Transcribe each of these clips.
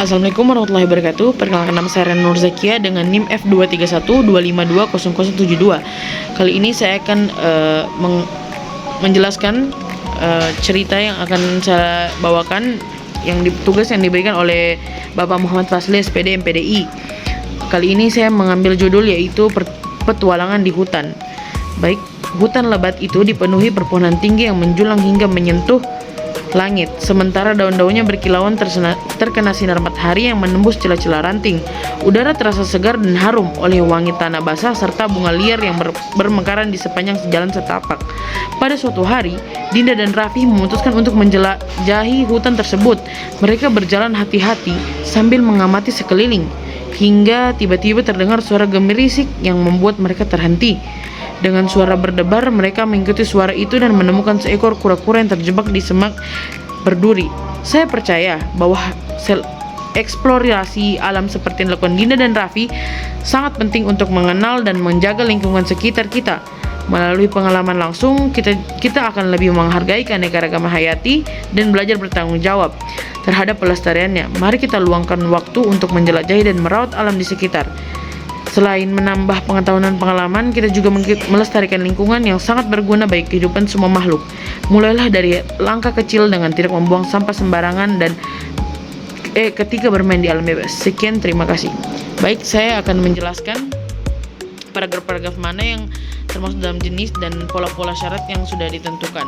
Assalamualaikum warahmatullahi wabarakatuh. Perkenalkan, nama saya Nur Zakia dengan NIM F231252072. Kali ini saya akan menjelaskan cerita yang akan saya bawakan, tugas yang diberikan oleh Bapak Muhammad Fazli SPD MPDI. Kali ini saya mengambil judul yaitu Petualangan di Hutan. Baik, hutan lebat itu dipenuhi perpohonan tinggi yang menjulang hingga menyentuh langit, sementara daun-daunnya berkilauan terkena sinar matahari yang menembus celah-celah ranting. Udara terasa segar dan harum oleh wangi tanah basah serta bunga liar yang bermekaran di sepanjang jalan setapak. Pada suatu hari, Dinda dan Raffi memutuskan untuk menjelajahi hutan tersebut. Mereka berjalan hati-hati sambil mengamati sekeliling, hingga tiba-tiba terdengar suara gemerisik yang membuat mereka terhenti. Dengan suara berdebar, mereka mengikuti suara itu dan menemukan seekor kura-kura yang terjebak di semak berduri. Saya percaya bahwa eksplorasi alam seperti yang dilakukan Dinda dan Raffi sangat penting untuk mengenal dan menjaga lingkungan sekitar kita. Melalui pengalaman langsung, kita akan lebih menghargai keanekaragaman hayati dan belajar bertanggung jawab terhadap pelestariannya. Mari kita luangkan waktu untuk menjelajahi dan merawat alam di sekitar. Selain menambah pengetahuan dan pengalaman, kita juga melestarikan lingkungan yang sangat berguna bagi kehidupan semua makhluk. Mulailah dari langkah kecil dengan tidak membuang sampah sembarangan dan ketika bermain di alam bebas. Sekian, terima kasih. Baik, saya akan menjelaskan paragraf-paragraf mana yang termasuk dalam jenis dan pola-pola syarat yang sudah ditentukan.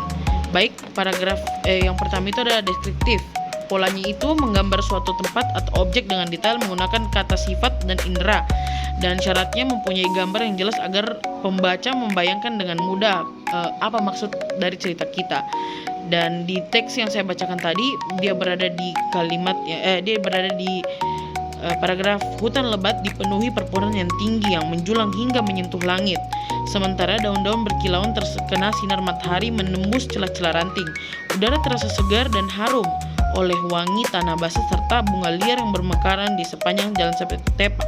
Baik, paragraf yang pertama itu adalah deskriptif. Polanya itu menggambar suatu tempat atau objek dengan detail menggunakan kata sifat dan indera, dan syaratnya mempunyai gambar yang jelas agar pembaca membayangkan dengan mudah apa maksud dari cerita kita. Dan di teks yang saya bacakan tadi, dia berada di paragraf hutan lebat dipenuhi perpohonan yang tinggi yang menjulang hingga menyentuh langit, sementara daun-daun berkilauan terkena sinar matahari menembus celah-celah ranting. Udara terasa segar dan harum oleh wangi tanah basah serta bunga liar yang bermekaran di sepanjang jalan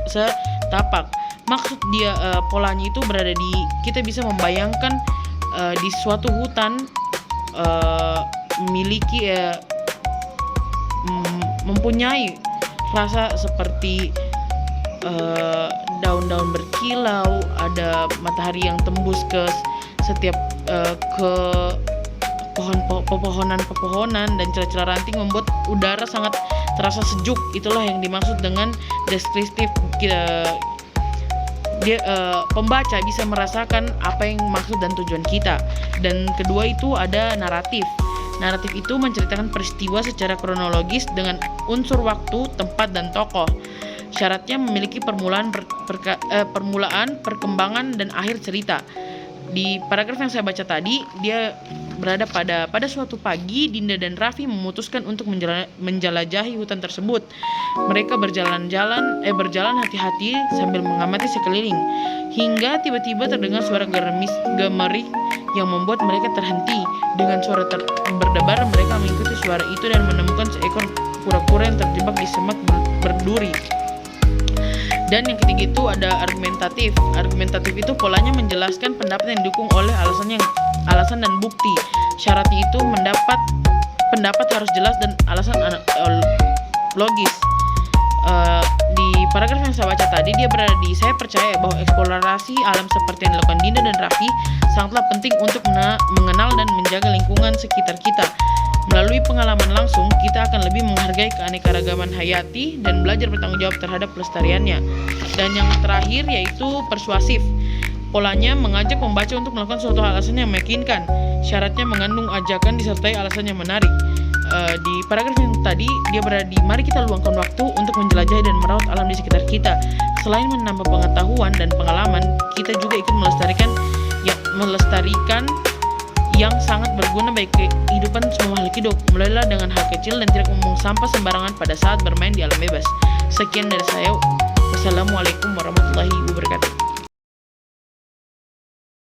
setapak. Maksud dia polanya itu berada di, kita bisa membayangkan di suatu hutan mempunyai rasa seperti daun-daun berkilau, ada matahari yang tembus ke setiap ke pepohonan dan celah-celah ranting membuat udara sangat terasa sejuk. Itulah yang dimaksud dengan deskriptif. Pembaca bisa merasakan apa yang maksud dan tujuan kita. Dan kedua itu ada naratif. Naratif itu menceritakan peristiwa secara kronologis dengan unsur waktu, tempat, dan tokoh. Syaratnya memiliki permulaan, perkembangan, dan akhir cerita. Di paragraf yang saya baca tadi, dia berada pada suatu pagi, Dinda dan Raffi memutuskan untuk menjelajahi hutan tersebut. Mereka berjalan hati-hati sambil mengamati sekeliling, hingga tiba-tiba terdengar suara gemerik yang membuat mereka terhenti. Dengan suara berdebar, mereka mengikuti suara itu dan menemukan seekor kura-kura yang terjebak di semak berduri. Dan yang ketiga itu ada argumentatif. Argumentatif itu polanya menjelaskan pendapat yang didukung oleh alasan dan bukti. Syaratnya itu pendapat harus jelas dan alasan logis. Di paragraf yang saya baca tadi, dia berada di, saya percaya bahwa eksplorasi alam seperti yang dilakukan Dinda dan Raffi sangatlah penting untuk mengenal dan menjaga lingkungan sekitar kita. Melalui pengalaman langsung, kita akan lebih menghargai keanekaragaman hayati dan belajar bertanggung jawab terhadap pelestariannya. Dan yang terakhir yaitu persuasif. Polanya mengajak pembaca untuk melakukan suatu alasan yang meyakinkan. Syaratnya mengandung ajakan disertai alasan yang menarik. Di paragraf yang tadi, dia berada di, mari kita luangkan waktu untuk menjelajahi dan merawat alam di sekitar kita. Selain menambah pengetahuan dan pengalaman, kita juga ikut melestarikan yang sangat berguna bagi kehidupan semua makhluk hidup. Mulailah dengan hal kecil dan tidak membuang sampah sembarangan pada saat bermain di alam bebas. Sekian dari saya. Wassalamualaikum warahmatullahi wabarakatuh.